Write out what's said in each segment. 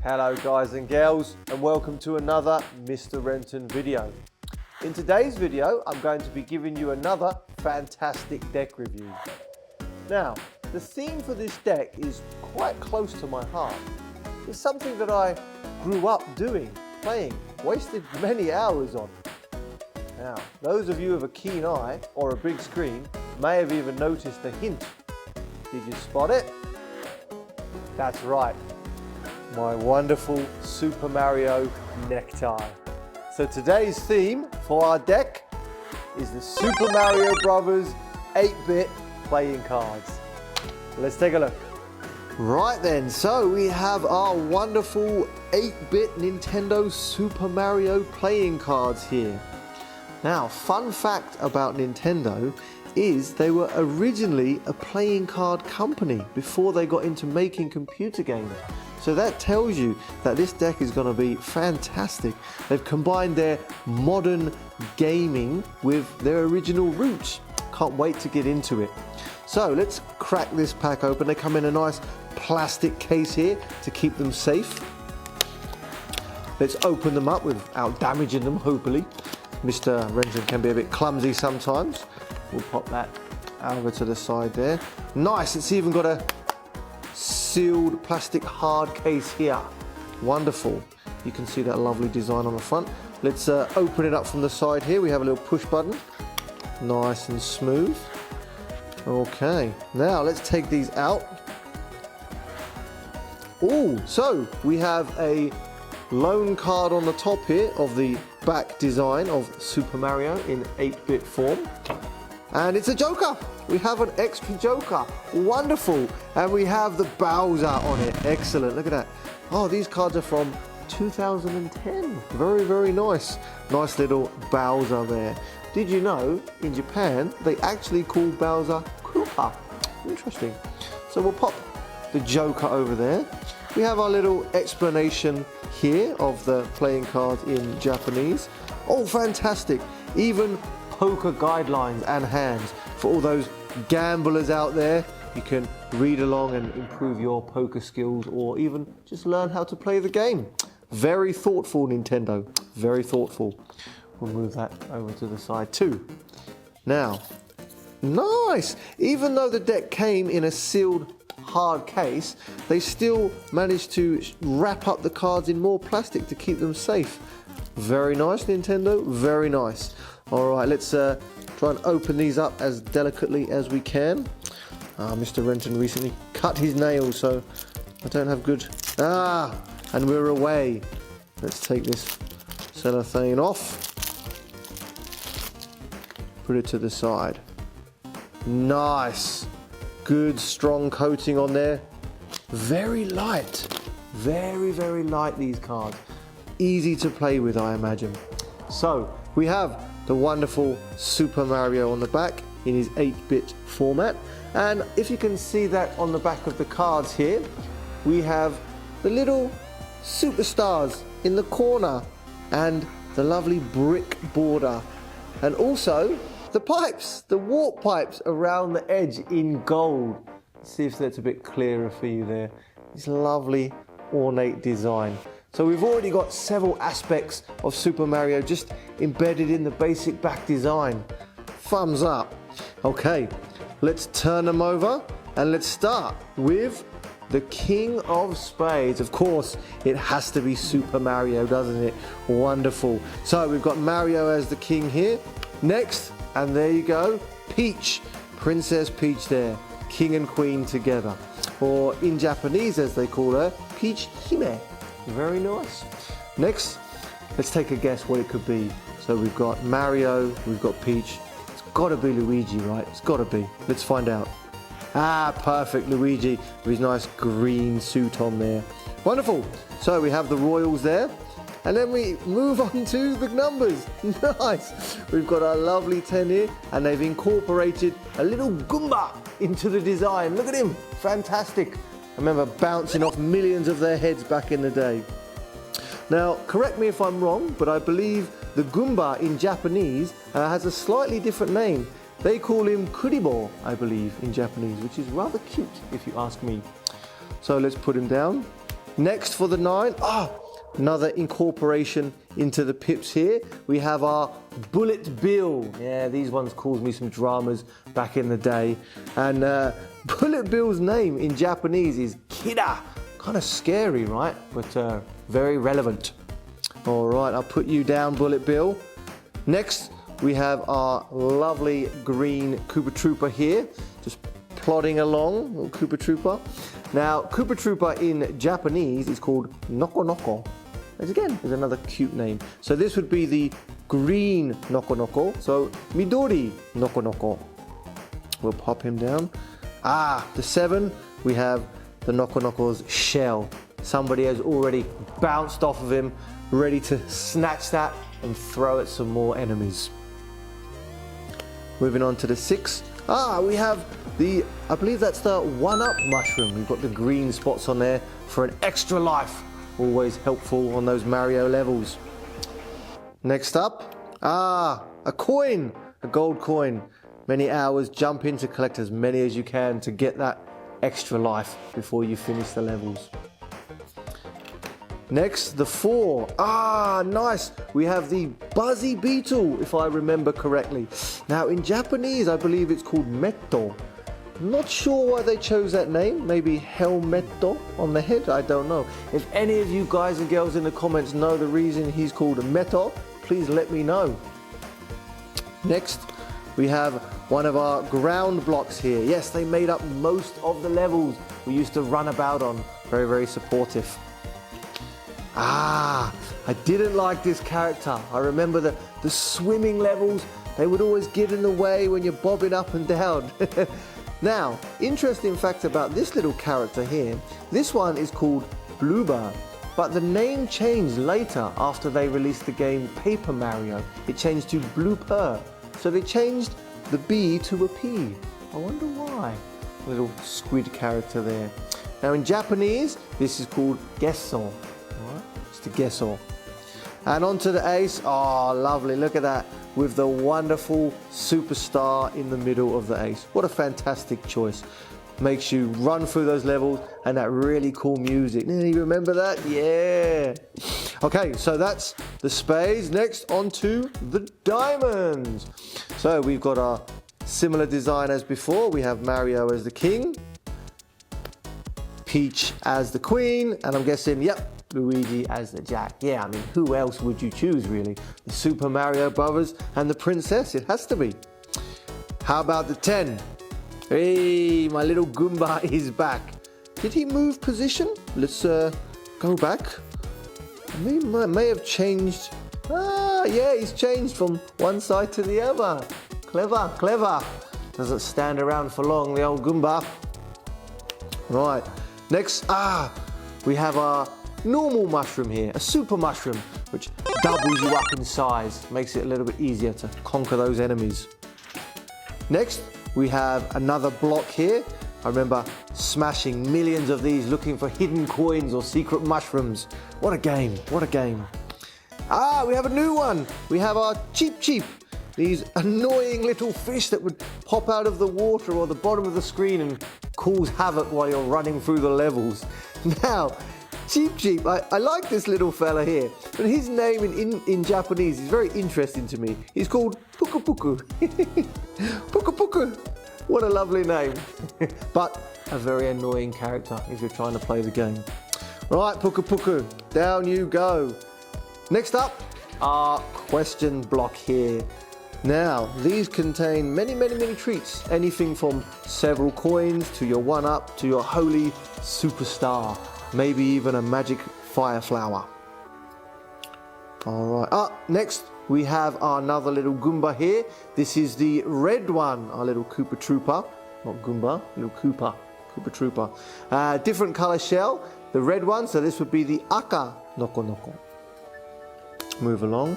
Hello guys and girls, and welcome to another Mr. Renton video. In today's video, I'm going to be giving you another fantastic deck review. Now, the theme for this deck is quite close to my heart. It's something that I grew up doing, playing, wasted many hours on. Now, those of you with a keen eye or a big screen may have even noticed a hint. Did you spot it? That's right. My wonderful Super Mario necktie. So today's theme for our deck is the Super Mario Brothers 8-bit playing cards. Let's take a look. Right then, so we have our wonderful 8-bit Nintendo Super Mario playing cards here. Now, fun fact about Nintendo is they were originally a playing card company before they got into making computer games. So that tells you that this deck is going to be fantastic. They've combined their modern gaming with their original roots. Can't wait to get into it. So let's crack this pack open. They come in a nice plastic case here to keep them safe. Let's open them up without damaging them, hopefully. Mr. Renton can be a bit clumsy sometimes. We'll pop that over to the side there. Nice, it's even got a sealed plastic hard case here. Wonderful. You can see that lovely design on the front. Let's open it up from the side here. We have a little push button. Nice and smooth. Okay, now let's take these out. Oh, so we have a loan card on the top here of the back design of Super Mario in 8-bit form. And it's a Joker. We have an extra Joker. Wonderful. And we have the Bowser on it. Excellent. Look at that. Oh, these cards are from 2010. Very, very nice. Nice little Bowser there. Did you know in Japan they actually call Bowser Koopa? Interesting. So we'll pop the Joker over there. We have our little explanation here of the playing cards in Japanese. Oh, fantastic. Even poker guidelines and hands for all those gamblers out there. You can read along and improve your poker skills, or even just learn how to play the game. Very thoughtful, Nintendo. Very thoughtful. We'll move that over to the side too. Now, nice. Even though the deck came in a sealed hard case, they still managed to wrap up the cards in more plastic to keep them safe. Very nice, Nintendo. Very nice. All right, let's try and open these up as delicately as we can. Mr. Renton recently cut his nails, so I don't have good... and we're away. Let's take this cellophane off. Put it to the side. Nice. Good, strong coating on there. Very light. Very, very light, these cards. Easy to play with, I imagine. So, we have the wonderful Super Mario on the back in his 8-bit format. And if you can see that on the back of the cards here, we have the little superstars in the corner and the lovely brick border. And also the pipes, the warp pipes around the edge in gold. Let's see if that's a bit clearer for you there. This lovely ornate design. So we've already got several aspects of Super Mario just embedded in the basic back design. Thumbs up. Okay, let's turn them over and let's start with the King of Spades. Of course, it has to be Super Mario, doesn't it? Wonderful. So we've got Mario as the king here. Next, and there you go, Peach. Princess Peach there. King and Queen together. Or in Japanese, as they call her, Peach Hime. Very nice. Next, let's take a guess what it could be. So we've got Mario, we've got Peach. It's got to be Luigi, right? It's got to be. Let's find out. Perfect, Luigi with his nice green suit on there. Wonderful. So we have the royals there. And then we move on to the numbers. Nice. We've got our lovely 10 here, and they've incorporated a little Goomba into the design. Look at him. Fantastic. I remember bouncing off millions of their heads back in the day. Now, correct me if I'm wrong, but I believe the Goomba in Japanese has a slightly different name. They call him Kuribo, I believe, in Japanese, which is rather cute, if you ask me. So let's put him down. Next for the 9, another incorporation into the pips here. We have our Bullet Bill. Yeah, these ones caused me some dramas back in the day. And Bullet Bill's name in Japanese is Kira. Kind of scary, right? But very relevant. All right, I'll put you down, Bullet Bill. Next, we have our lovely green Koopa Troopa here, just plodding along, little Koopa Troopa. Now, Koopa Troopa in Japanese is called Noko Noko. As again, is another cute name. So this would be the green Noko Noko. So Midori Noko Noko. We'll pop him down. The 7, we have the Noko Noko's shell. Somebody has already bounced off of him, ready to snatch that and throw at some more enemies. Moving on to the 6. We have the, I believe that's the 1-up mushroom. We've got the green spots on there for an extra life. Always helpful on those Mario levels. Next up, a coin, a gold coin. Many hours, jump in to collect as many as you can to get that extra life before you finish the levels. Next, the 4. Nice. We have the Buzzy Beetle, if I remember correctly. Now, in Japanese, I believe it's called Metto. I'm not sure why they chose that name. Maybe Helmetto on the head? I don't know. If any of you guys and girls in the comments know the reason he's called Metto, please let me know. Next, we have one of our ground blocks here. Yes, they made up most of the levels we used to run about on. Very, very supportive. I didn't like this character. I remember the swimming levels, they would always get in the way when you're bobbing up and down. Now, interesting fact about this little character here, this one is called Bloober, but the name changed later after they released the game Paper Mario. It changed to Blooper, so they changed the B to a P. I wonder why. Little squid character there. Now in Japanese, this is called Gesso. It's the Gesso. And onto the ace. Lovely, look at that. With the wonderful superstar in the middle of the ace. What a fantastic choice. Makes you run through those levels and that really cool music. You remember that? Yeah. Okay, so that's the spades. Next, onto the diamonds. So we've got our similar design as before. We have Mario as the king, Peach as the queen, and I'm guessing, yep, Luigi as the jack. Yeah, I mean, who else would you choose, really? The Super Mario Brothers and the princess, it has to be. How about the 10? Hey, my little Goomba is back. Did he move position? Let's go back. He may have changed. Yeah, he's changed from one side to the other. Clever, clever. Doesn't stand around for long, the old Goomba. Right, next, we have our normal mushroom here, a super mushroom, which doubles you up in size, makes it a little bit easier to conquer those enemies. Next, we have another block here. I remember smashing millions of these looking for hidden coins or secret mushrooms. What a game, what a game. We have a new one. We have our Cheep Cheep. These annoying little fish that would pop out of the water or the bottom of the screen and cause havoc while you're running through the levels. Now, Cheep Cheep, I like this little fella here, but his name in Japanese is very interesting to me. He's called Puku Puku. Puku Puku. What a lovely name. But a very annoying character if you're trying to play the game. Right, Puku Puku, down you go. Next up, our question block here. Now, these contain many, many, many treats. Anything from several coins to your 1-up to your holy superstar. Maybe even a magic fire flower. Alright, next we have another little Goomba here. This is the red one, our little Koopa Troopa. Not Goomba, little Koopa Troopa. Different color shell, the red one, so this would be the Aka Noko Noko. Move along.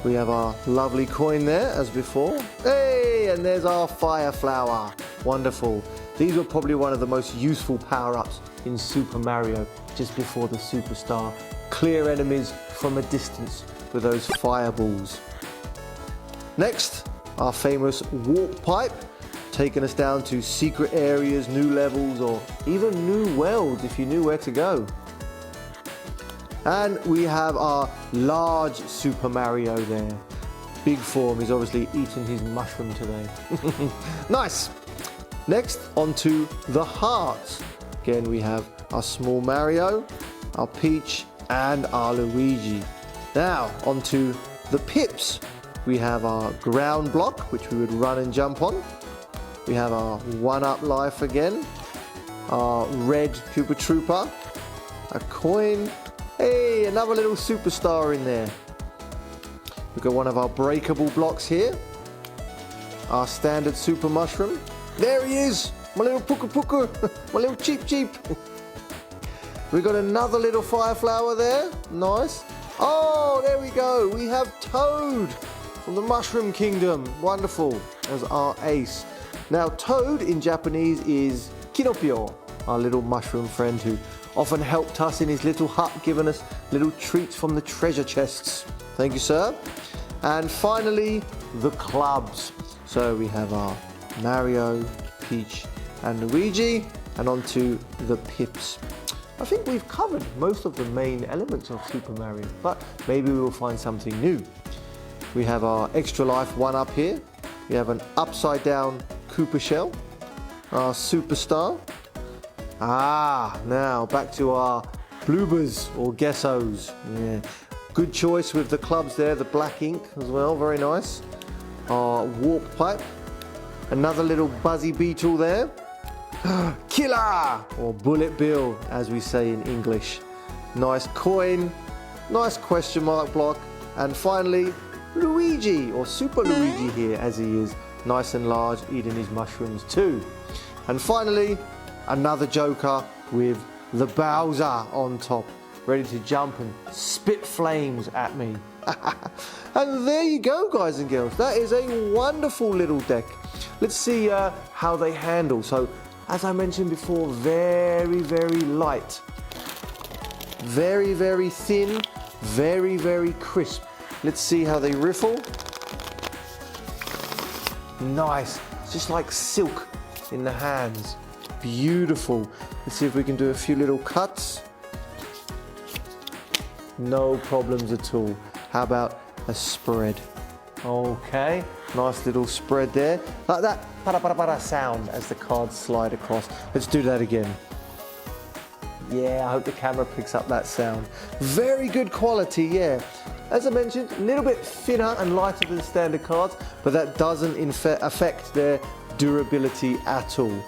We have our lovely coin there, as before. Hey, and there's our fire flower. Wonderful. These were probably one of the most useful power-ups in Super Mario, just before the superstar. Clear enemies from a distance with those fireballs. Next, our famous warp pipe, taking us down to secret areas, new levels, or even new worlds if you knew where to go. And we have our large Super Mario there. Big form, he's obviously eating his mushroom today. Nice. Next, onto the hearts. Again, we have our small Mario, our Peach, and our Luigi. Now, onto the pips. We have our ground block, which we would run and jump on. We have our 1-up life again. Our red Koopa Trooper. A coin. Hey, another little superstar in there. We've got one of our breakable blocks here. Our standard super mushroom. There he is, my little Puka Puka, my little Cheep Cheep. We've got another little fire flower there, nice. Oh, there we go, we have Toad from the Mushroom Kingdom, wonderful, as our ace. Now Toad in Japanese is Kinopio, our little mushroom friend who often helped us in his little hut, giving us little treats from the treasure chests. Thank you, sir. And finally, the clubs. So we have our Mario, Peach, and Luigi, and onto the pips. I think we've covered most of the main elements of Super Mario, but maybe we will find something new. We have our extra life 1-up here. We have an upside down Koopa shell, our superstar. Now back to our bloobers or gessos. Yeah. Good choice with the clubs there, the black ink as well, very nice. Our warp pipe. Another little buzzy beetle there. Killer! Or Bullet Bill, as we say in English. Nice coin, nice question mark block, and finally, Luigi, or Super Luigi here, as he is. Nice and large, eating his mushrooms too. And finally, another Joker with the Bowser on top, ready to jump and spit flames at me. And there you go, guys and girls. That is a wonderful little deck. Let's see how they handle. So, as I mentioned before, very, very light. Very, very thin. Very, very crisp. Let's see how they riffle. Nice. It's just like silk in the hands. Beautiful. Let's see if we can do a few little cuts. No problems at all. How about a spread? Okay, nice little spread there. Like that para sound as the cards slide across. Let's do that again. Yeah, I hope the camera picks up that sound. Very good quality, yeah. As I mentioned, a little bit thinner and lighter than standard cards, but that doesn't affect their durability at all.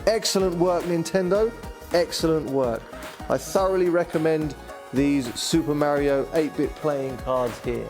Excellent work, Nintendo. Excellent work. I thoroughly recommend these Super Mario 8-bit playing cards here.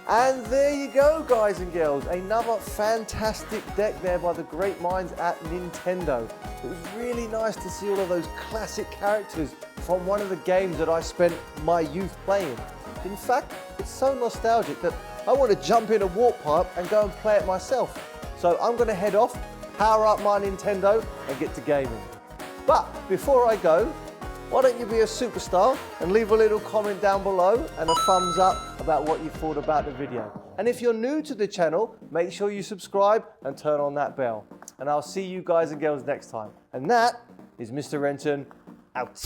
And there you go, guys and girls. Another fantastic deck there by the great minds at Nintendo. It was really nice to see all of those classic characters from one of the games that I spent my youth playing. In fact, it's so nostalgic that I want to jump in a warp pipe and go and play it myself. So I'm going to head off, power up my Nintendo and get to gaming. But before I go, why don't you be a superstar and leave a little comment down below and a thumbs up about what you thought about the video. And if you're new to the channel, make sure you subscribe and turn on that bell. And I'll see you guys and girls next time. And that is Mr. Renton out.